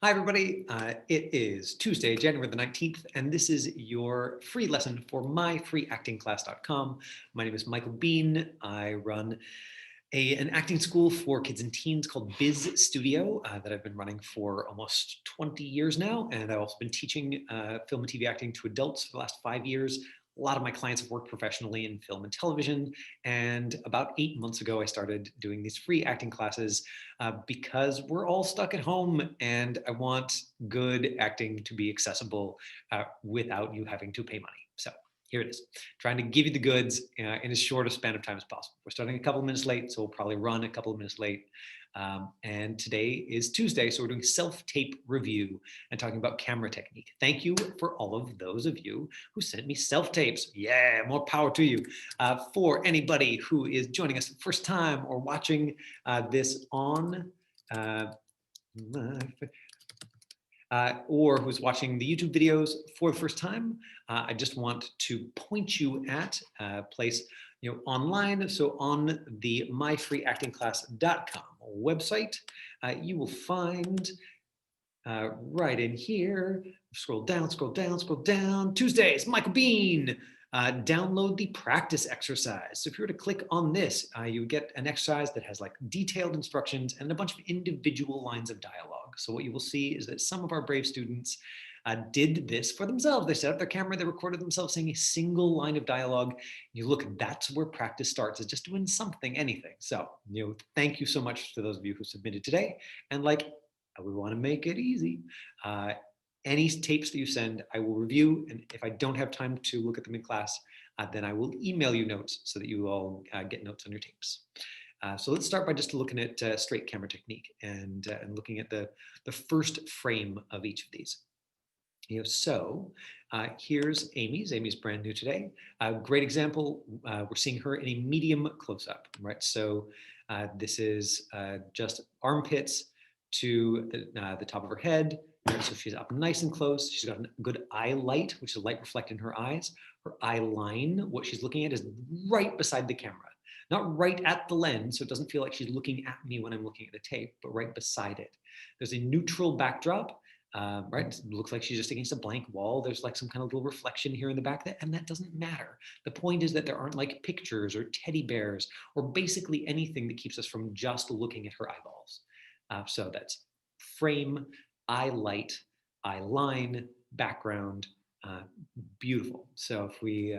Hi, everybody. It is Tuesday, January the 19th, and this is your free lesson for myfreeactingclass.com. My name is Michael Bean. I run an acting school for kids and teens called Biz Studio that I've been running for almost 20 years now. And I've also been teaching film and TV acting to adults for the last 5 years. A lot of my clients have worked professionally in film and television. And about 8 months ago, I started doing these free acting classes because we're all stuck at home and I want good acting to be accessible without you having to pay money. So here it is, trying to give you the goods in as short a span of time as possible. We're starting a couple of minutes late, so we'll probably run a couple of minutes late. And today is Tuesday, so we're doing self-tape review and talking about camera technique. Thank you for all of those of you who sent me self-tapes. Yeah, more power to you. For anybody who is joining us for the first time or watching this on or who's watching the YouTube videos for the first time, I just want to point you at a place online. So on the myfreeactingclass.com website, you will find right in here, scroll down, scroll down, scroll down, Tuesdays, Michael Bean. Download the practice exercise. So if you were to click on this, you get an exercise that has like detailed instructions and a bunch of individual lines of dialogue. So what you will see is that some of our brave students did this for themselves. They set up their camera, they recorded themselves saying a single line of dialogue. You look, that's where practice starts, is just doing something, anything. So, thank you so much to those of you who submitted today. And we want to make it easy. Any tapes that you send, I will review. And if I don't have time to look at them in class, then I will email you notes so that you all get notes on your tapes. So let's start by just looking at straight camera technique and looking at the first frame of each of these. Here's Amy's. Amy's brand new today. Great example. We're seeing her in a medium close-up, right? So this is just armpits to the top of her head. Right? So she's up nice and close. She's got a good eye light, which is light reflected in her eyes. Her eye line, what she's looking at, is right beside the camera. Not right at the lens, so it doesn't feel like she's looking at me when I'm looking at the tape, but right beside it. There's a neutral backdrop. Right? It looks like she's just against a blank wall. There's like some kind of little reflection here in the back, and that doesn't matter. The point is that there aren't like pictures or teddy bears or basically anything that keeps us from just looking at her eyeballs. So that's frame, eye light, eye line, background, beautiful. So if we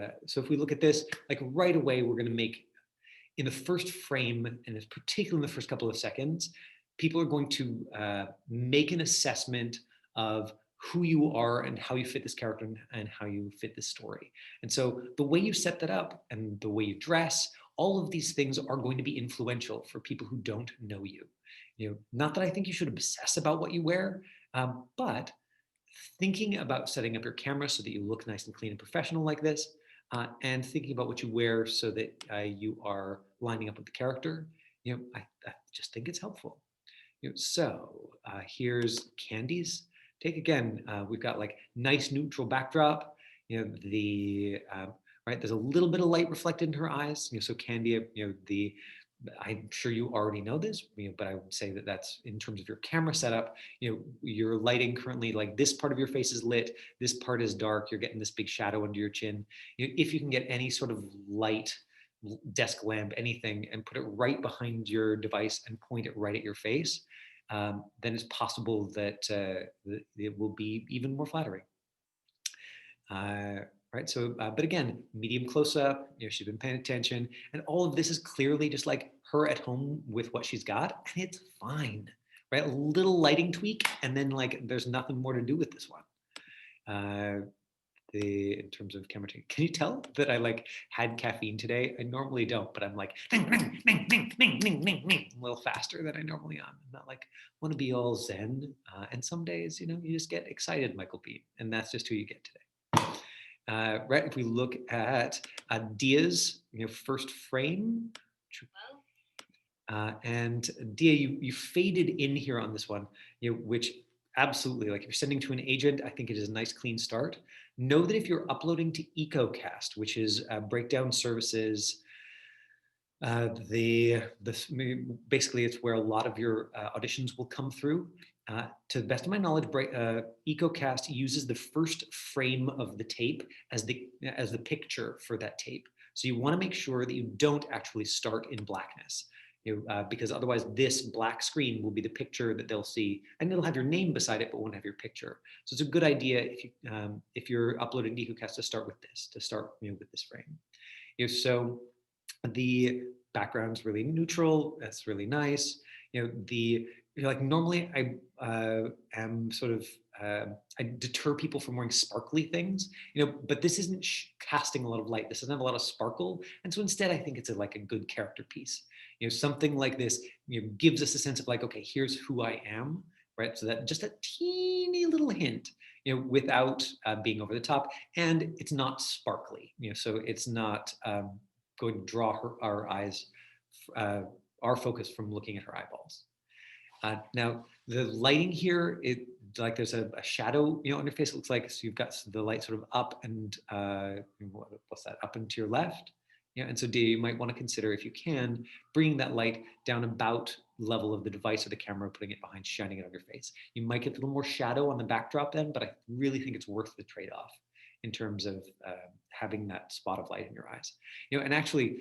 look at this, like right away, we're going to make in the first frame, and it's particularly in the first couple of seconds, people are going to make an assessment of who you are and how you fit this character and how you fit this story. And so the way you set that up and the way you dress, all of these things are going to be influential for people who don't know you. Not that I think you should obsess about what you wear, but thinking about setting up your camera so that you look nice and clean and professional like this, and thinking about what you wear so that you are lining up with the character, I just think it's helpful. So here's Candy's take again. We've got like nice neutral backdrop. Right, there's a little bit of light reflected in her eyes. So Candy, I'm sure you already know this, but I would say that that's in terms of your camera setup. Your lighting currently, like this part of your face is lit, this part is dark. You're getting this big shadow under your chin. If you can get any sort of light, desk lamp, anything, and put it right behind your device and point it right at your face, then it's possible that it will be even more flattering. Right. So, but again, medium close up, she's been paying attention, and all of this is clearly just like her at home with what she's got, and it's fine, right? A little lighting tweak, and then like there's nothing more to do with this one. In terms of camera take, can you tell that I like had caffeine today? I normally don't, but I'm like ding, ding, ding, ding, ding, ding, ding, ding, a little faster than I normally am. I'm not like want to be all zen, and some days, you just get excited, Michael B, and that's just who you get today. Right, if we look at Dia's first frame, and Dia, you faded in here on this one, which absolutely, like if you're sending to an agent, I think it is a nice clean start. Know that if you're uploading to EcoCast, which is breakdown services, basically it's where a lot of your auditions will come through. To the best of my knowledge, EcoCast uses the first frame of the tape as the picture for that tape. So you want to make sure that you don't actually start in blackness, because otherwise this black screen will be the picture that they'll see, and it'll have your name beside it, but won't have your picture. So it's a good idea if you're uploading EcoCast to start with this, with this frame. So the background's really neutral. That's really nice. Like normally I am sort of I deter people from wearing sparkly things, but this isn't casting a lot of light. This doesn't have a lot of sparkle, and so instead I think it's like a good character piece. Something like this gives us a sense of like, okay, here's who I am, right? So that just a teeny little hint, without being over the top, and it's not sparkly, so it's not going to draw our eyes, our focus from looking at her eyeballs. Now the lighting here, like there's a shadow, on your face. It looks like, so you've got the light sort of up and what's that, up and to your left. And so you might want to consider, if you can, bringing that light down about level of the device or the camera, putting it behind, shining it on your face. You might get a little more shadow on the backdrop then, but I really think it's worth the trade-off in terms of having that spot of light in your eyes. And actually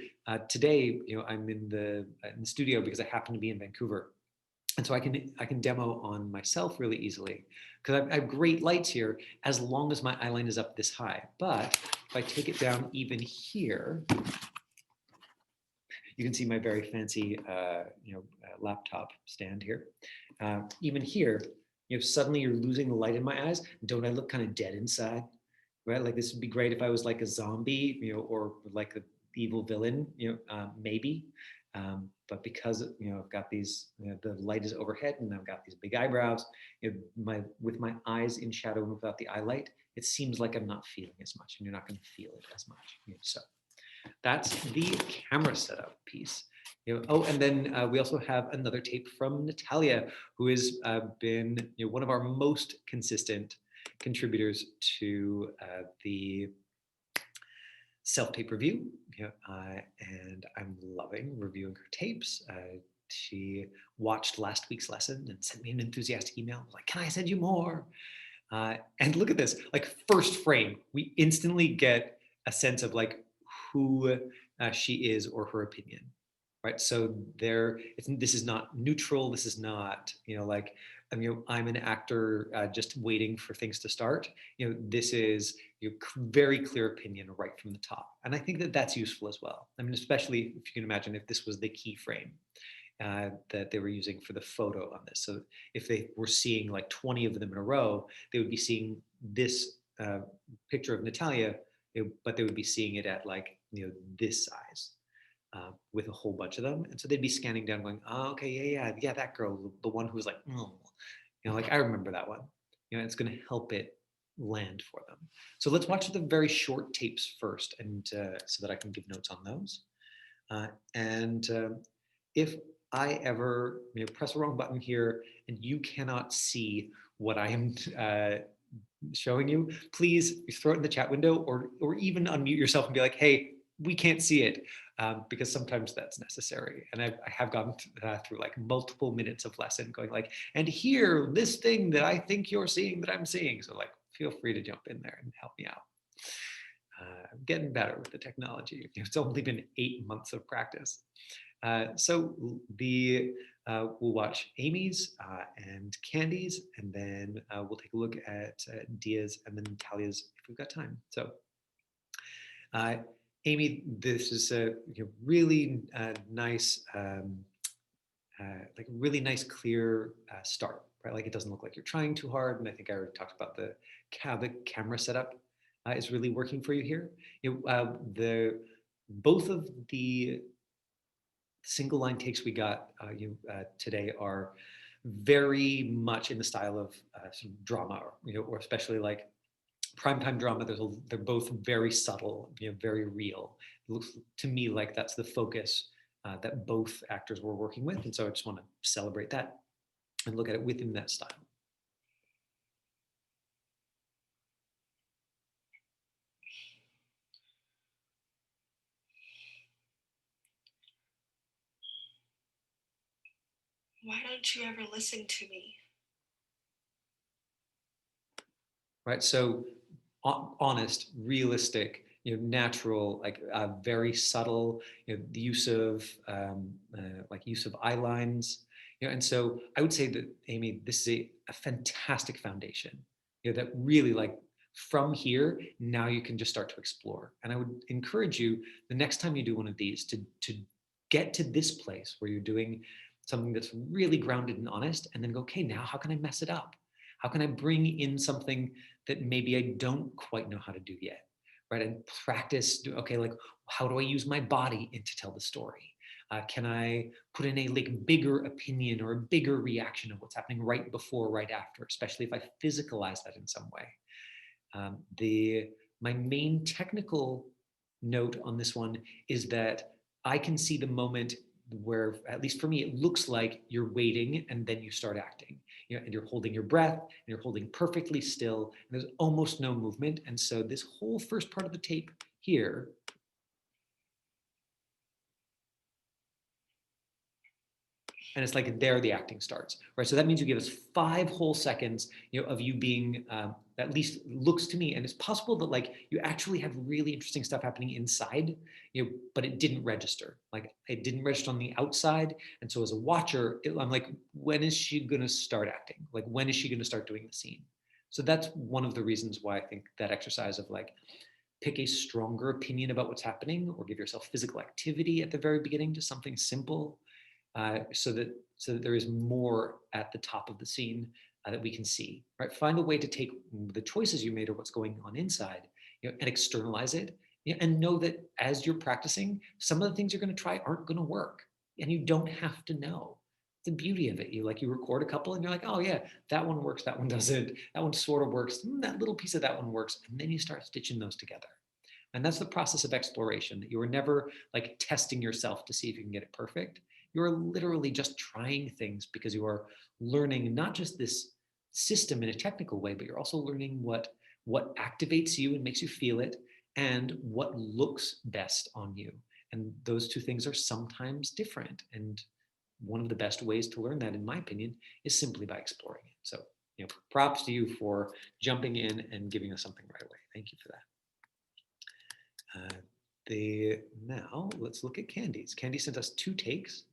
today, I'm in the studio because I happen to be in Vancouver. And so I can demo on myself really easily, because I have great lights here as long as my eyeline is up this high. But if I take it down even here, you can see my very fancy laptop stand here. Even here, suddenly you're losing the light in my eyes. Don't I look kind of dead inside? Right? Like this would be great if I was like a zombie, or like the evil villain, maybe. But because I've got these, the light is overhead, and I've got these big eyebrows, with my eyes in shadow and without the eye light, it seems like I'm not feeling as much, and you're not going to feel it as much. So that's the camera setup piece. Oh, and then we also have another tape from Natalya, who has been one of our most consistent contributors to the self-tape review, and I'm loving reviewing her tapes. She watched last week's lesson and sent me an enthusiastic email like, "Can I send you more?" And look at this, like first frame, we instantly get a sense of like who she is or her opinion, right? So this is not neutral. This is not, like, I'm an actor just waiting for things to start. This is your very clear opinion right from the top. And I think that that's useful as well. I mean, especially if you can imagine if this was the key frame that they were using for the photo on this. So if they were seeing like 20 of them in a row, they would be seeing this picture of Natalya, but they would be seeing it at like, this size with a whole bunch of them. And so they'd be scanning down going, oh, okay, yeah, that girl, the one who was like, oh, like I remember that one. It's going to help it land for them. So let's watch the very short tapes first, and so that I can give notes on those. And if I ever press a wrong button here and you cannot see what I am showing you, please throw it in the chat window, or even unmute yourself and be like, hey, we can't see it, because sometimes that's necessary. And I have gone through like multiple minutes of lesson going like, and here, this thing that I think you're seeing that I'm seeing. So like, feel free to jump in there and help me out. I'm getting better with the technology. It's only been 8 months of practice. So we'll watch Amy's and Candy's, and then we'll take a look at Dia's and then Natalya's if we've got time. So Amy, this is a really nice, like really nice, clear start, right? Like it doesn't look like you're trying too hard. And I think I already talked about the camera setup is really working for you here. Both of the single line takes we got today are very much in the style of sort of drama, or especially like primetime drama. They're both very subtle, very real. It looks to me like that's the focus that both actors were working with, and so I just want to celebrate that and look at it within that style. Why don't you ever listen to me? right? So honest, realistic, natural, like very subtle, the use of like use of eye lines, and so I would say that Amy, this is a fantastic foundation, that really like from here now you can just start to explore. And I would encourage you the next time you do one of these to get to this place where you're doing something that's really grounded and honest, and then go, okay, now how can I mess it up? How can I bring in something that maybe I don't quite know how to do yet, right? And practice, okay, like how do I use my body to tell the story? Can I put in a like bigger opinion or a bigger reaction of what's happening right before, right after, especially if I physicalize that in some way? The My main technical note on this one is that I can see the moment where, at least for me, it looks like you're waiting and then you start acting. And you're holding your breath and you're holding perfectly still, and there's almost no movement. And so this whole first part of the tape here, and it's like there the acting starts, right? So that means you give us 5 whole seconds, of you being, at least looks to me, and it's possible that like you actually have really interesting stuff happening inside, but it didn't register. Like it didn't register on the outside, and so as a watcher, I'm like, when is she going to start acting? Like when is she going to start doing the scene? So that's one of the reasons why I think that exercise of like pick a stronger opinion about what's happening, or give yourself physical activity at the very beginning, just something simple, so that there is more at the top of the scene that we can see. Right, find a way to take the choices you made or what's going on inside, and externalize it, and know that as you're practicing, some of the things you're going to try aren't going to work, and you don't have to know. The beauty of it, you record a couple and you're like, oh yeah, that one works, that one doesn't, that one sort of works, that little piece of that one works, and then you start stitching those together. And that's the process of exploration, that you are never like testing yourself to see if you can get it perfect. You're literally just trying things because you are learning not just this system in a technical way, but you're also learning what activates you and makes you feel it, and what looks best on you. And those two things are sometimes different. And one of the best ways to learn that, in my opinion, is simply by exploring it. So, props to you for jumping in and giving us something right away. Thank you for that. Now let's look at Candy's. Candy sent us 2 takes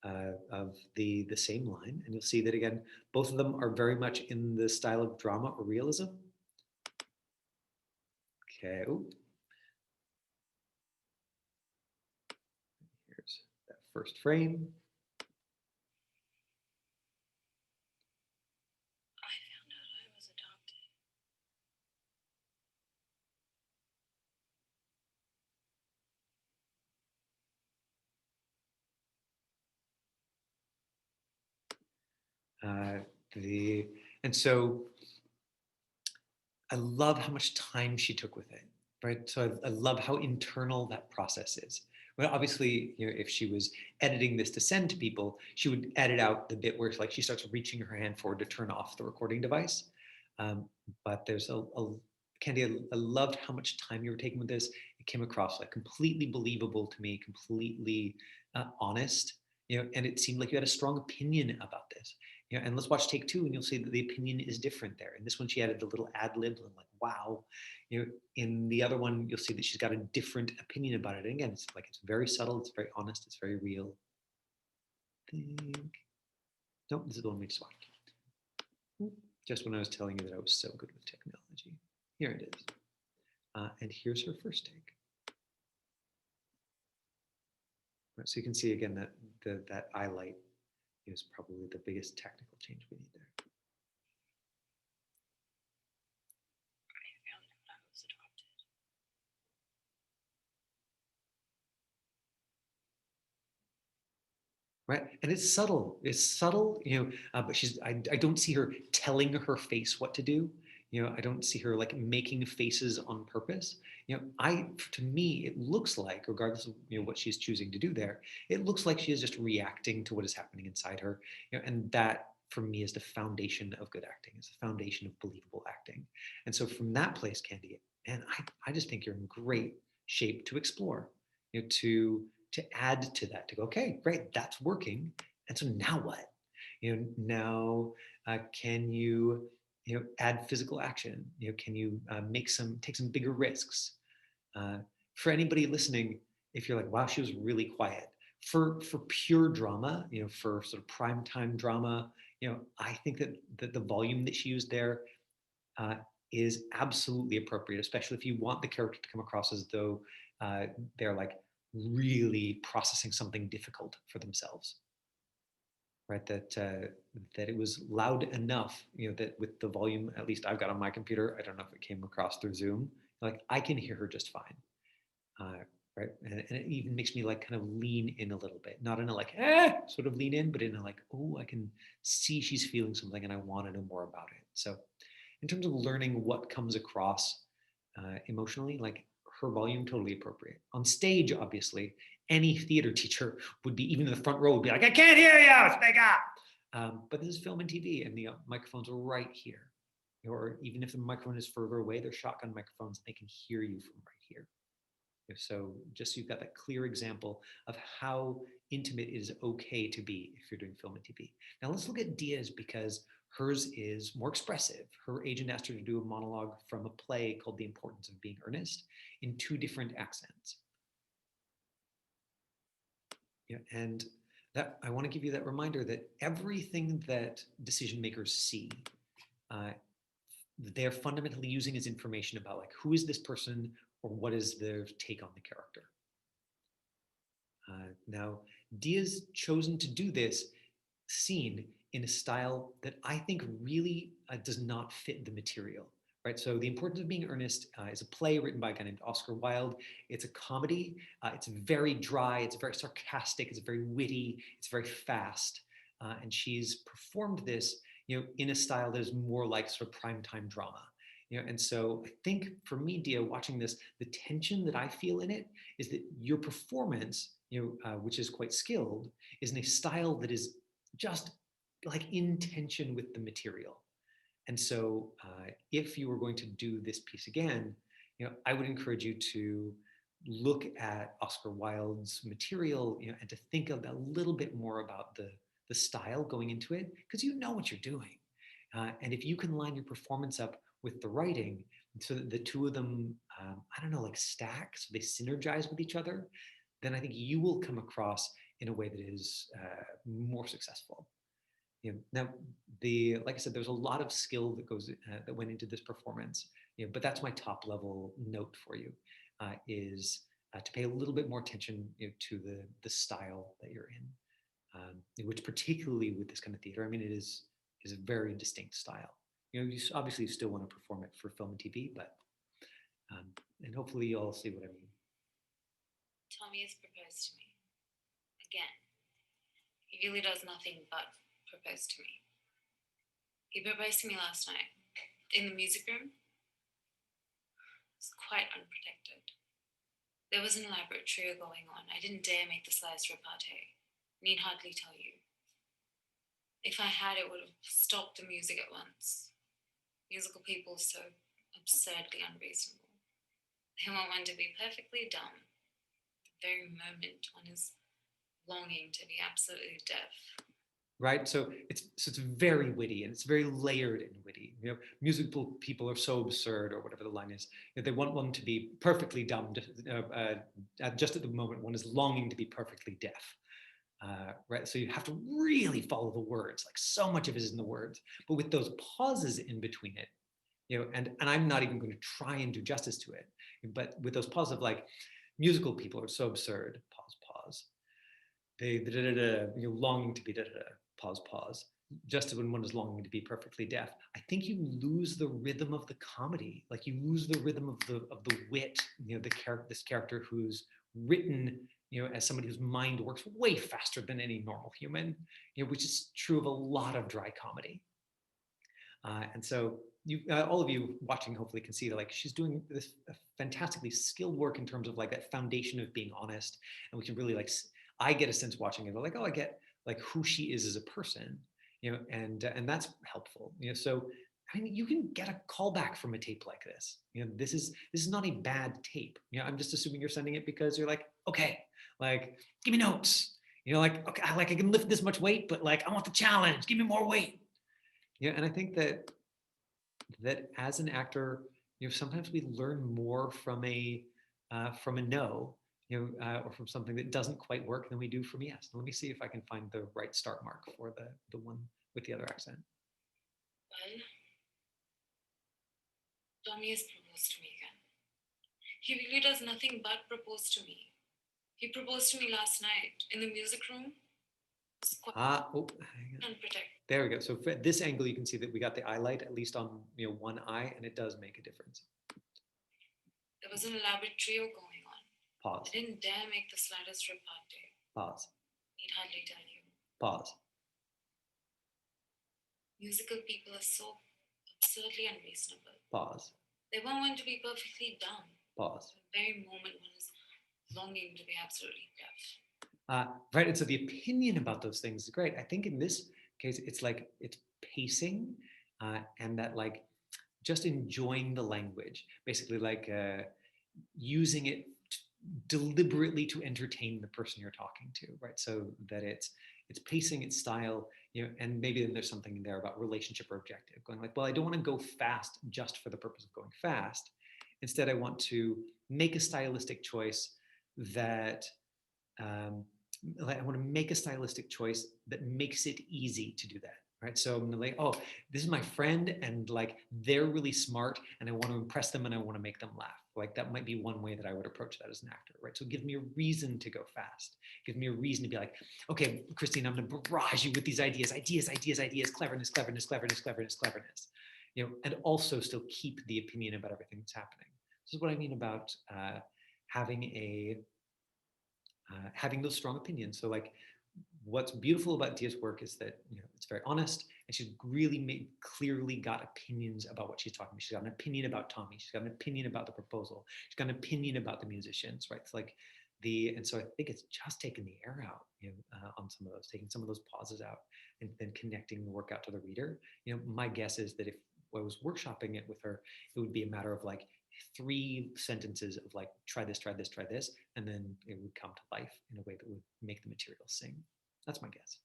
of the same line, and you'll see that again, both of them are very much in the style of drama or realism. Okay, here's that first frame. The and so I love how much time she took with it, right? So I love how internal that process is. Well, obviously, if she was editing this to send to people, she would edit out the bit where like she starts reaching her hand forward to turn off the recording device. But there's Candy, I loved how much time you were taking with this. It came across like completely believable to me, completely honest, and it seemed like you had a strong opinion about this. And let's watch take 2, and you'll see that the opinion is different there. In this one, she added a little ad lib, and like, wow. In the other one, you'll see that she's got a different opinion about it. And again, it's like it's very subtle, it's very honest, it's very real. Nope, this is the one we just watched. Just when I was telling you that I was so good with technology. Here it is. And here's her first take. Right, so you can see again that that eye light is probably the biggest technical change we need there. Right, and it's subtle. It's subtle, but I don't see her telling her face what to do. I don't see her like making faces on purpose. To me, it looks like, regardless of what she's choosing to do there, it looks like she is just reacting to what is happening inside her. And that for me is the foundation of good acting. It's the foundation of believable acting. And so from that place, Candy, and I just think you're in great shape to explore, to add to that, to go, okay, great, that's working. And so now what? Now can you add physical action? Can you take some bigger risks? For anybody listening, if you're like, wow, she was really quiet. For pure drama, for sort of primetime drama, I think that the volume that she used there uh, is absolutely appropriate, especially if you want the character to come across as though they're like really processing something difficult for themselves, right? That it was loud enough, that with the volume, at least I've got on my computer, I don't know if it came across through Zoom, like I can hear her just fine. Right, and it even makes me like kind of lean in a little bit, not in a like sort of lean in, but in a like, oh, I can see she's feeling something and I want to know more about it. So in terms of learning what comes across emotionally, like her volume, totally appropriate. On stage, obviously, any theater teacher would be, even in the front row, would be like, I can't hear you, speak up. But this is film and TV, and the microphones are right here. Or even if the microphone is further away, they're shotgun microphones, they can hear you from right here. So just so you've got that clear example of how intimate it is okay to be if you're doing film and TV. Now let's look at Dia's, because hers is more expressive. Her agent asked her to do a monologue from a play called The Importance of Being Earnest in 2 different accents. And that I want to give you that reminder that everything that decision makers see, they're fundamentally using as information about like, who is this person, or what is their take on the character. Now, Dia's chosen to do this scene in a style that I think really does not fit the material, right? So The Importance of Being Earnest is a play written by a guy named Oscar Wilde. It's a comedy. It's very dry. It's very sarcastic. It's very witty. It's very fast. And she's performed this, in a style that is more like sort of primetime drama. And so I think for me, Dia, watching this, the tension that I feel in it is that your performance, which is quite skilled, is in a style that is just like in tension with the material. And so if you were going to do this piece again, I would encourage you to look at Oscar Wilde's material, and to think a little bit more about the style going into it, because you know what you're doing. And if you can line your performance up with the writing, so that the two of them, I don't know, like stack, so they synergize with each other, then I think you will come across in a way that is more successful. Now, like I said, there's a lot of skill that went into this performance. But that's my top level note for you, is to pay a little bit more attention, to the style that you're in, which particularly with this kind of theater, I mean, it is a very distinct style. You obviously still want to perform it for film and TV, but and hopefully you'll see what I mean. Tommy has proposed to me again. He really does nothing but propose to me. He proposed to me last night in the music room. It was quite unprotected. There was an elaborate trio going on. I didn't dare make the slightest repartee. Need hardly tell you. If I had, it would have stopped the music at once. Musical people so absurdly unreasonable. They want one to be perfectly dumb. The very moment one is longing to be absolutely deaf. Right, so it's very witty, and it's very layered and witty. Musical people are so absurd, or whatever the line is. They want one to be perfectly dumb, just at the moment one is longing to be perfectly deaf. Right, so you have to really follow the words. Like, so much of it is in the words, but with those pauses in between it, and I'm not even going to try and do justice to it, but with those pauses of like, musical people are so absurd. Pause. They longing to be pause. Just when one is longing to be perfectly deaf, I think you lose the rhythm of the comedy. Like, you lose the rhythm of the wit. This character who's written, as somebody whose mind works way faster than any normal human, which is true of a lot of dry comedy. And so all of you watching hopefully can see that, like, she's doing this fantastically skilled work in terms of like that foundation of being honest, and we can really like, I get a sense watching it, like, oh, I get like who she is as a person, and that's helpful. So I mean, you can get a callback from a tape like this. This is not a bad tape. I'm just assuming you're sending it because you're like, okay, like, give me notes. Like, okay, I can lift this much weight, but like, I want the challenge. Give me more weight. And I think that that as an actor, sometimes we learn more from a no, or from something that doesn't quite work than we do from yes. Let me see if I can find the right start mark for the one with the other accent. Well, Tommy has proposed to me again. He really does nothing but propose to me. He proposed to me last night in the music room. Hang on. There we go. So for this angle, you can see that we got the eye light, at least on one eye, and it does make a difference. There was an elaborate trio going on. Pause. I didn't dare make the slightest repartee. Pause. Need hardly tell you. Pause. Musical people are so absurdly unreasonable. Pause. They want one to be perfectly dumb. Pause. The very moment one is longing to be absolutely deaf. Right, and so the opinion about those things is great. I think in this case, it's pacing, and that like just enjoying the language, basically like using it deliberately to entertain the person you're talking to, right? So that it's pacing, its style, and maybe then there's something in there about relationship or objective, going like, well, I don't want to go fast just for the purpose of going fast. Instead, I want to make a stylistic choice that I want to make a stylistic choice that makes it easy to do that, right? So I'm like, oh, this is my friend, and like they're really smart, and I want to impress them, and I want to make them laugh. Like that might be one way that I would approach that as an actor, right? So it gives me a reason to go fast. It gives me a reason to be like, okay, Christine, I'm going to barrage you with these ideas, cleverness, and also still keep the opinion about everything that's happening. This is what I mean about having those strong opinions. So like what's beautiful about Dia's work is that it's very honest, and she's really clearly got opinions about what she's talking about. She's got an opinion about Tommy. She's got an opinion about the proposal. She's got an opinion about the musicians, right? It's like and so I think it's just taking the air out on some of those, taking some of those pauses out, and then connecting the work out to the reader. My guess is that if I was workshopping it with her, it would be a matter of like 3 sentences of like, try this, and then it would come to life in a way that would make the material sing. That's my guess.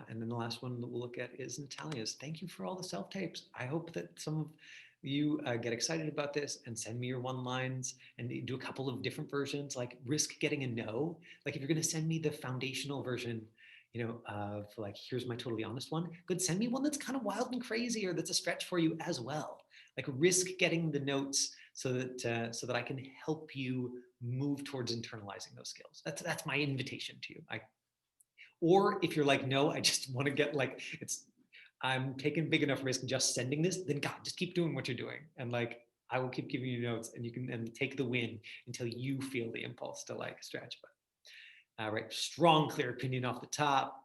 And then the last one that we'll look at is Natalya's. Thank you for all the self-tapes. I hope that some of you get excited about this and send me your one-lines and do a couple of different versions, like risk getting a no. Like if you're going to send me the foundational version, of like, here's my totally honest one, good, send me one that's kind of wild and crazy, or that's a stretch for you as well. Like risk getting the notes so that I can help you move towards internalizing those skills. That's my invitation to you. Or if you're like, no, I just want to get like, I'm taking big enough risk just sending this, then God, just keep doing what you're doing. And like, I will keep giving you notes, and you can take the win until you feel the impulse to like stretch. But right, strong, clear opinion off the top.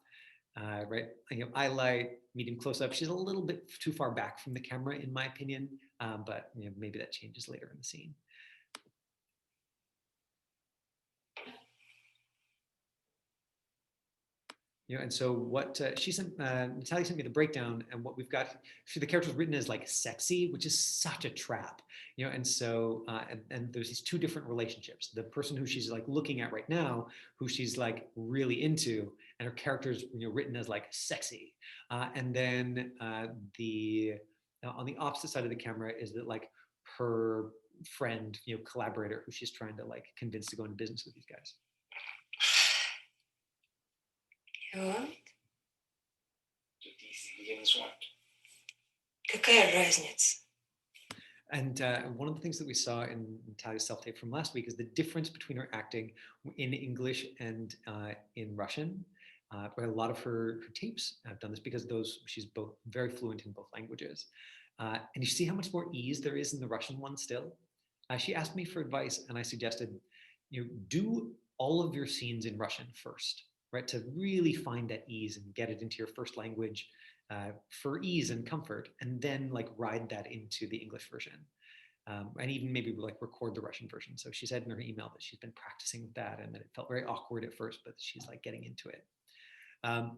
Right, highlight, medium close up. She's a little bit too far back from the camera, in my opinion, but maybe that changes later in the scene. And so what she sent, Natalya sent me the breakdown, and what we've got, the character was written as like sexy, which is such a trap, and so, and there's these 2 different relationships. The person who she's like looking at right now, who she's like really into, and her character's written as like sexy. And then on the opposite side of the camera is that like her friend, collaborator, who she's trying to like convince to go into business with these guys. Вот. Какая разница? And one of the things that we saw in Natalya's self-tape from last week is the difference between her acting in English and in Russian. A lot of her tapes have done this because she's both very fluent in both languages. And you see how much more ease there is in the Russian one still. She asked me for advice, and I suggested, do all of your scenes in Russian first, right? To really find that ease and get it into your first language for ease and comfort, and then like ride that into the English version. And even maybe like record the Russian version. So she said in her email that she's been practicing with that, and that it felt very awkward at first, but she's like getting into it. I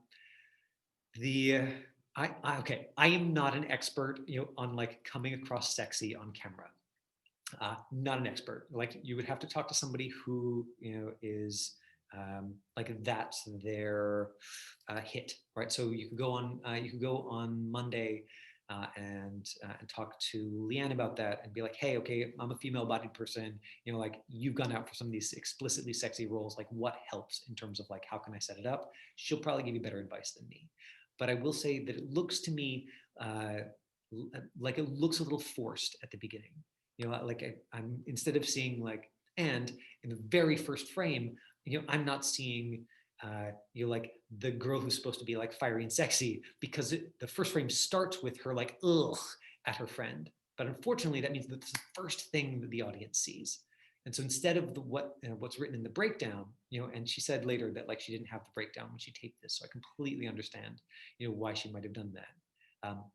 am not an expert, on like coming across sexy on camera. Not an expert. Like you would have to talk to somebody who is like that's their hit, right? So you could go on Monday and talk to Leanne about that and be like, hey, okay, I'm a female-bodied person. Like you've gone out for some of these explicitly sexy roles. Like, what helps in terms of like how can I set it up? She'll probably give you better advice than me. But I will say that it looks to me like it looks a little forced at the beginning. Like I'm instead of seeing like, and in the very first frame, I'm not seeing like the girl who's supposed to be like fiery and sexy, because the first frame starts with her like ugh at her friend. But unfortunately, that means that's the first thing that the audience sees. And so instead of what's written in the breakdown, and she said later that like she didn't have the breakdown when she taped this, so I completely understand, why she might have done that.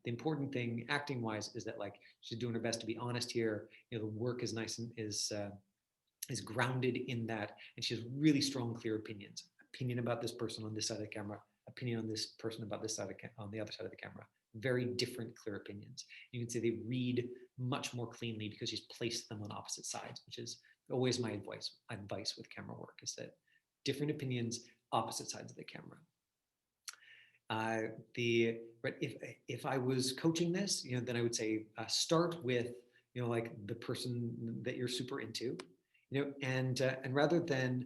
The important thing, acting wise, is that like she's doing her best to be honest here. The work is nice and is grounded in that, and she has really strong, clear opinions. Opinion about this person on this side of the camera. Opinion on this person about this side on the other side of the camera. Very different, clear opinions. You can say they read much more cleanly because she's placed them on opposite sides, which is always my advice with camera work, is that different opinions, opposite sides of the camera. But if I was coaching this, then I would say start with like the person that you're super into, and rather than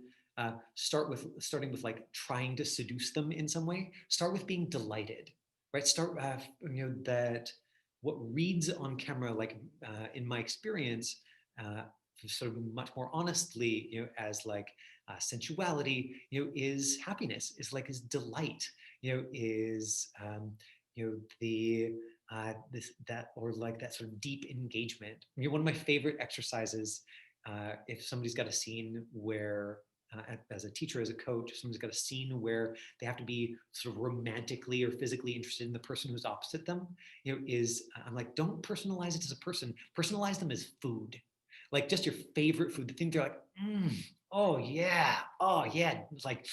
starting with like trying to seduce them in some way, start with being delighted, right? Start that what reads on camera, like in my experience, sort of much more honestly, as like sensuality, is happiness, is delight, is the this that or like that sort of deep engagement. One of my favorite exercises, if somebody's got a scene where as a teacher, as a coach, someone's got a scene where they have to be sort of romantically or physically interested in the person who's opposite them, is I'm like, don't personalize it as a person, personalize them as food. Like just your favorite food, the thing they're like, oh yeah, it's like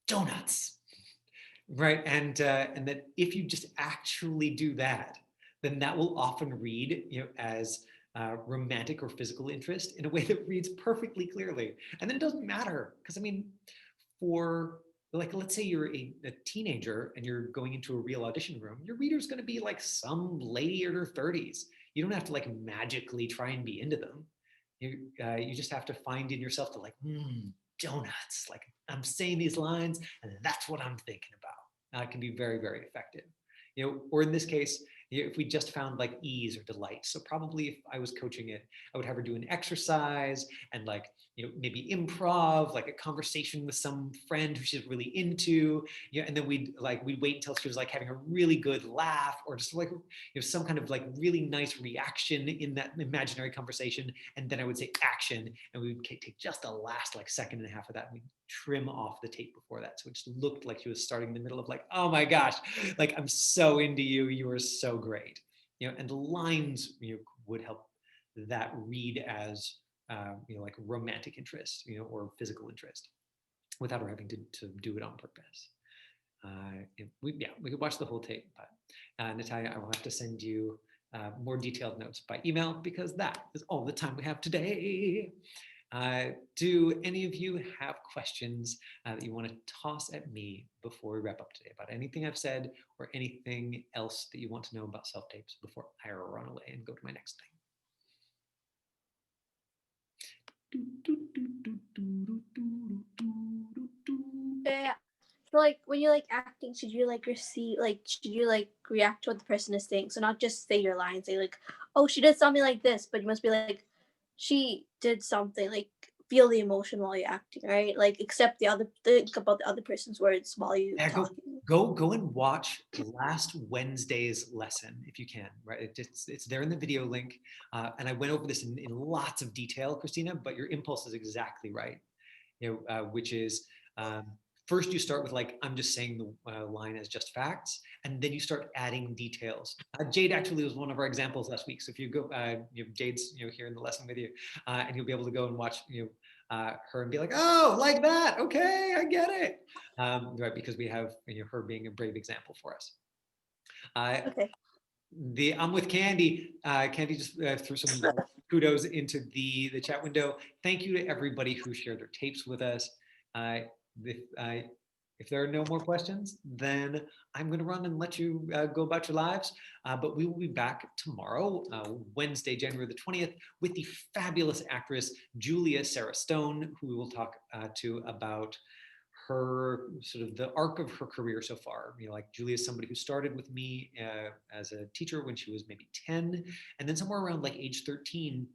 donuts, right? And that if you just actually do that, then that will often read, as romantic or physical interest in a way that reads perfectly clearly. And then it doesn't matter, because I mean, for like, let's say you're a teenager and you're going into a real audition room, your reader's going to be like some lady in her 30s. You don't have to like magically try and be into them. You just have to find in yourself to like, donuts. Like I'm saying these lines, and that's what I'm thinking about. It can be very, very effective. Or in this case, if we just found like ease or delight. So probably if I was coaching it, I would have her do an exercise and like, maybe improv, like a conversation with some friend who she's really into, and then we'd wait until she was like having a really good laugh, or just like, some kind of like really nice reaction in that imaginary conversation. And then I would say action, and we would take just the last like second and a half of that, and we'd trim off the tape before that. So it just looked like she was starting in the middle of like, oh my gosh, like I'm so into you. You are so great. And the lines, would help that read as, like romantic interest, or physical interest, without her having to do it on purpose. We could watch the whole tape, but Natalya, I will have to send you more detailed notes by email, because that is all the time we have today. Do any of you have questions that you want to toss at me before we wrap up today about anything I've said, or anything else that you want to know about self-tapes before I run away and go to my next thing? Yeah. So like when you're like acting, should you like should you like react to what the person is saying? So not just say your lines, say like, oh, she did something like this, but you must be like, she did something, like feel the emotion while you're acting, right? Like think about the other person's words while you talking. Go and watch last Wednesday's lesson if you can, right? It's there in the video link. And I went over this in lots of detail, Christina, but your impulse is exactly right. Which is, first you start with like, I'm just saying the line as just facts, and then you start adding details. Jade actually was one of our examples last week. So if you go, Jade's here in the lesson with you, and you'll be able to go and watch her and be like, oh, like that, okay, I get it, right? Because we have her being a brave example for us. Okay. I'm with Candy. Candy just threw some kudos into the chat window. Thank you to everybody who shared their tapes with us. if there are no more questions, then I'm going to run and let you go about your lives. But we will be back tomorrow, Wednesday, January the 20th, with the fabulous actress Julia Sarah Stone, who we will talk to about her sort of the arc of her career so far. You know, like Julia is somebody who started with me as a teacher when she was maybe 10, and then somewhere around like age 13,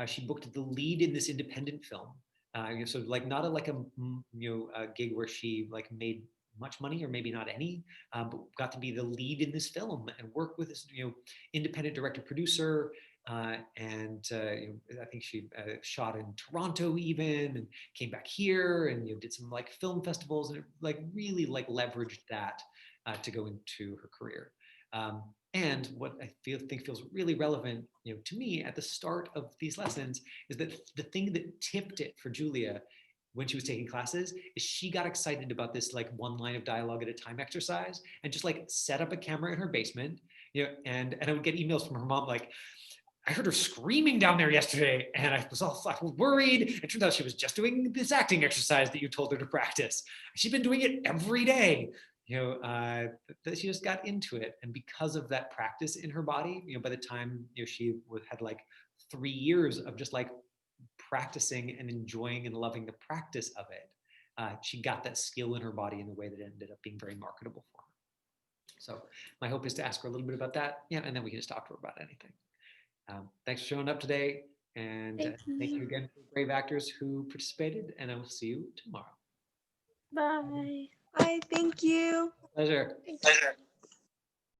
she booked the lead in this independent film. So like not a gig where she like made much money or maybe not any, but got to be the lead in this film and work with this independent director producer. I think she shot in Toronto even, and came back here and did some like film festivals, and it like really like leveraged that to go into her career. And what I think feels really relevant, to me at the start of these lessons is that the thing that tipped it for Julia when she was taking classes is she got excited about this like one line of dialogue at a time exercise and just like set up a camera in her basement, and I would get emails from her mom like, I heard her screaming down there yesterday and I was all worried. It turned out she was just doing this acting exercise that you told her to practice. She's been doing it every day. She just got into it. And because of that practice in her body, by the time she had like 3 years of just like practicing and enjoying and loving the practice of it, she got that skill in her body in a way that ended up being very marketable for her. So my hope is to ask her a little bit about that. Yeah, and then we can just talk to her about anything. Thanks for showing up today, and thank you again for the brave actors who participated, and I will see you tomorrow. Bye. Bye. Thank you. Pleasure. Pleasure.